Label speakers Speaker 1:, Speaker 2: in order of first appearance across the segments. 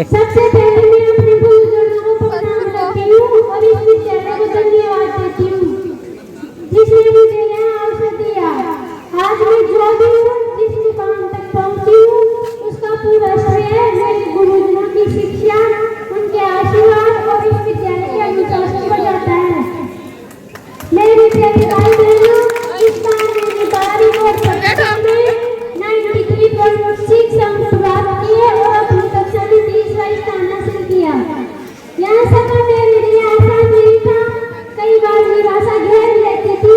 Speaker 1: सबसे पहले मैं अपने गुरुजनों को प्रणाम करती हूँ और इस विद्यालय को धन्यवाद देती हूँ जिसने मुझे यहाँ अवसर दिया। आज मैं जो भी हूँ, जिस मुकाम तक पहुँची हूँ, उसका पूरा श्रेय मेरे गुरुजनों की शिक्षा, उनके आशीर्वाद और इस विद्यालय के अनुशासन को जाता है। मेरे प्यारे भाई बहनों, इस बार मैंने 12वीं बोर्ड परीक्षा में 93.6 अंक प्राप्त किए और अपनी कक्षा में 30वां स्थान हासिल किया। यह सफर मेरे लिए आसान नहीं था। कई बार निराशा घेर लेती थी,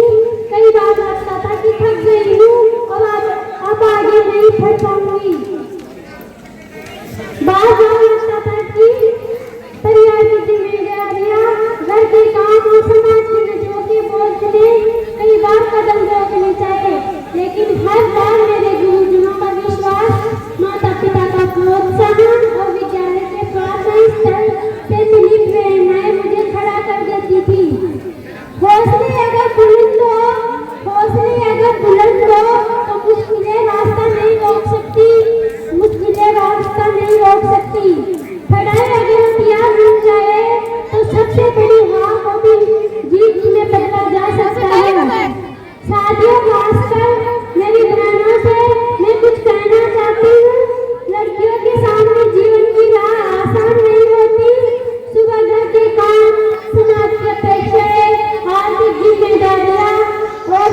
Speaker 1: कई बार लगता था कि थक गई हूँ और अब आगे नहीं बढ़ पाऊंगी। बार बार लगता था कि परिवार की जिम्मेदारियां, घर के काम और समाज की नजरों के बोझ ने कई बार कदम रोकने चाहिए, लेकिन हर बार मेरे गुरुजनों का विश्वास, माता पिता का प्रोत्साहन और विद्यालय के प्रार्थना स्थल से मिली प्रेरणाएं मुझे खड़ा कर देती थी। हौसले अगर बुलंद हो तो मुश्किलें रास्ता नहीं रोक सकती, पढ़ाई अगर हथियार बन जाए तो सबसे बड़ी हार को भी जीत में बदला जा सकता है। साथियों, खासकर मेरी बहनों से मैं कुछ कहना चाहती हूँ। लड़कियों के सामने जीवन की राह आसान नहीं होती। सुबह घर के काम, समाज की अपेक्षाएं, आर्थिक जिम्मेदारियां और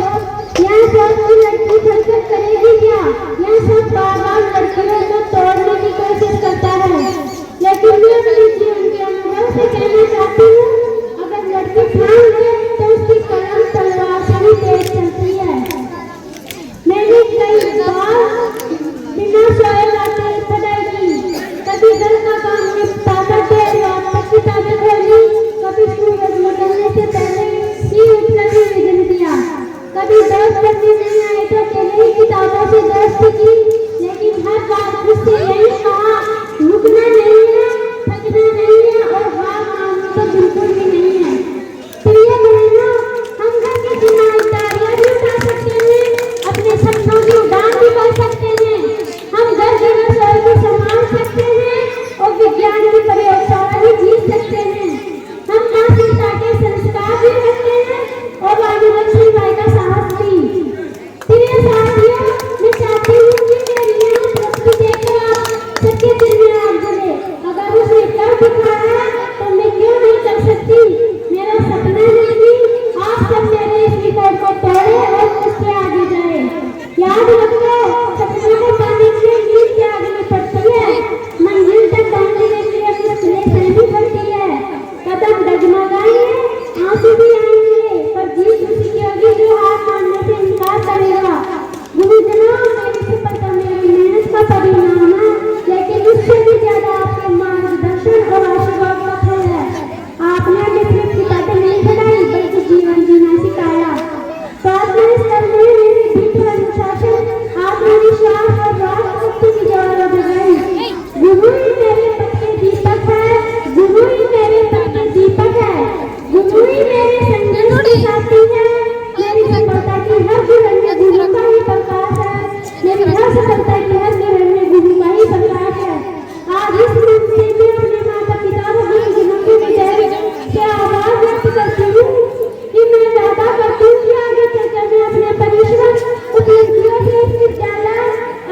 Speaker 1: यह सब लड़की फरकत करेगी क्या? यह सब बार-बार लड़कियों को तोड़ने की कोशिश करता है, लेकिन मैं अपने जीवन के अनुभव से कहना चाहती हूँ, अगर लड़की ठान ले तो उसकी कलम तलवार से भी तेज चलती है। मैंने कई बार बिना सोए रातें पढ़ाई की, कभी घर का काम निपटाकर देर रात तक किताबें खोली, कभी सूरज निकलने से पहले ही उठकर निवेदन किया, कभी दोस्त पढ़ने नहीं आए तो अकेले ही किताबों से दोस्ती की, लेकिन हर बार मुझसे यही कहा, रुकना नहीं है, थकना नहीं है और हार मानना तो बिल्कुल भी नहीं है। प्रिय बहनों, हम घर की जिम्मेदारियां भी उठा सकते हैं, अपने सपनों की उड़ान भी कर सकते हैं, हम घर की रसोई भी संभाल सकते हैं और विज्ञान की प्रयोगशाला भी जीत सकते हैं। हम मानवता के संस्कार भी रखते हैं और आदिवासी भाई का साहस भी। प्रिय साथियों, मैं चाहती हूँ कि मेरी यह प्रस्तुति देखकर आप सबके दिल में आग जले। अगर उसने कर दिखाया तो मैं क्यों नहीं कर सकती? मेरा सपना है कि आप सब मेरे इस रिकॉर्ड को तोड़े और मुझसे आगे जाए। याद रखो, सपने को पाने के लिए नींद त्यागनी पड़ती है, मंजिल तक पहुंचने के लिए मुश्किलें सहनी पड़ती है। कदम डगमगाएंगे, आंसू भी आएंगे, पर जीत उसी की होगी जो हार मानने से इनकार करेगा। गुरुजनों, मेरी सफलता मेरी मेहनत का परिणाम है, लेकिन उससे भी ज्यादा आपके मार्गदर्शन और आशीर्वाद का फल है। आपने हमें सिर्फ किताबें नहीं पढ़ाई बल्कि जीवन जीना सिखाया। प्रार्थना स्थल में मेरी भीतर अनुशासन, आत्मविश्वास और राष्ट्रभक्ति की ज्वाला जगाई। गुरु ही मेरे पथ के दीपक है, गुरु ही मेरे पथ के दीपक है, गुरु ही मेरे संघर्ष के साथी है। मेरी सफलता की हर किरण में गुरु का ही प्रकाश है, मेरी हर सफलता की हर किरण में गुरु का ही प्रकाश है। आज इस मंच से मैं अपने माता पिता और गुरुजनों के विजय से आभार व्यक्त करती हूँ कि मैं वादा करती हूँ कि आगे चलकर मैं अपने परिश्रम, उपलब्धियों से इस विद्यालय,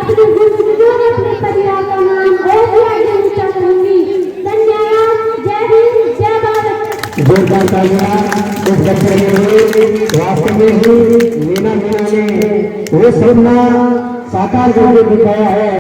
Speaker 1: अपने गुरुजनों और अपने परिवार का नाम और भी आगे ऊंचा करूंगी। धन्यवाद। जय हिंद, जय भारत।
Speaker 2: जोरदार तालियां इस बच्चे के लिए। वास्तव में ही मीना ने वो सपना साकार करके दिखाया है।